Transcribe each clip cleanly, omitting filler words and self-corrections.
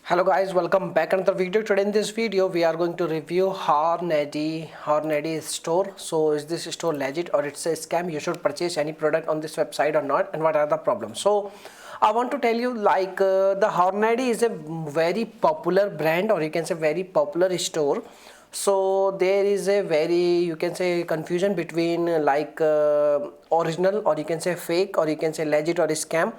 Hello guys, welcome back another video. Today in this video we are going to review Hornady store. So is this store legit or it's a scam? You should purchase any product on this website or not, and what are the problems? So I want to tell you the Hornady is a very popular brand, or you can say very popular store. So there is a very, you can say, confusion between original, or you can say fake, or you can say legit or scam,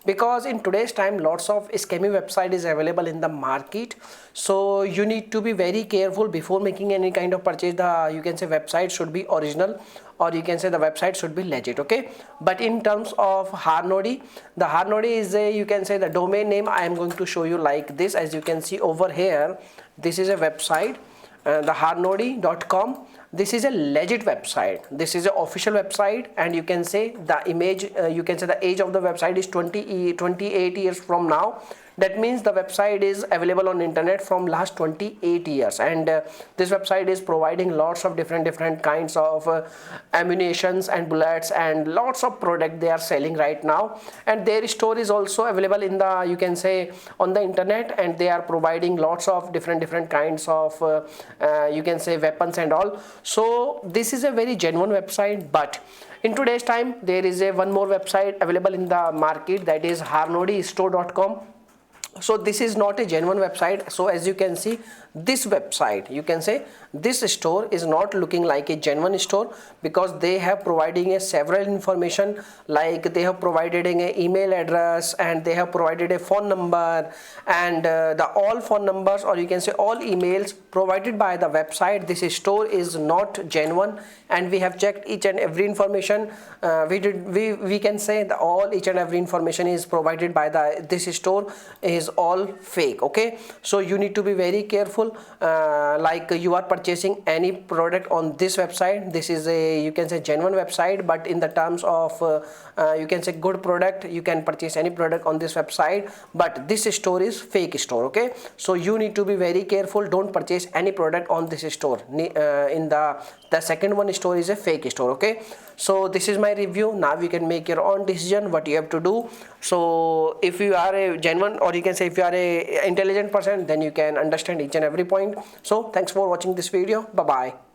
because in today's time lots of scammy website is available in the market. So you need to be very careful before making any kind of purchase. The, you can say, website should be original, or you can say the website should be legit. Okay, but in terms of Hornady, the Hornady is a, you can say, the domain name. I am going to show you like this. As you can see over here, this is a website, the hornady.com. This is a legit website. This is an official website, and you can say the image, you can say the age of the website is 28 years from now. That means the website is available on internet from last 28 years, and this website is providing lots of different kinds of ammunitions and bullets and lots of product they are selling right now. And their store is also available in the, you can say, on the internet, and they are providing lots of different kinds of you can say weapons and all. So this is a very genuine website. But in today's time there is a one more website available in the market, that is hornadystore.com. So this is not a genuine website. So as you can see, this website, you can say this store is not looking like a genuine store, because they have providing a several information, like they have provided an email address, and they have provided a phone number, and the all phone numbers, or you can say all emails provided by the website. This store is not genuine, and we have checked each and every information. We can say that all each and every information is provided by this store is all fake. Okay, so you need to be very careful, like you are purchasing any product on this website. This is a, you can say, genuine website, but in the terms of you can say good product, you can purchase any product on this website, but this store is fake store. Okay, so you need to be very careful. Don't purchase any product on this store. In the second one store is a fake store. Okay, so this is my review. Now you can make your own decision what you have to do. So if you are a genuine, or you can say if you are a intelligent person, then you can understand each and every point. So thanks for watching this video. Bye bye.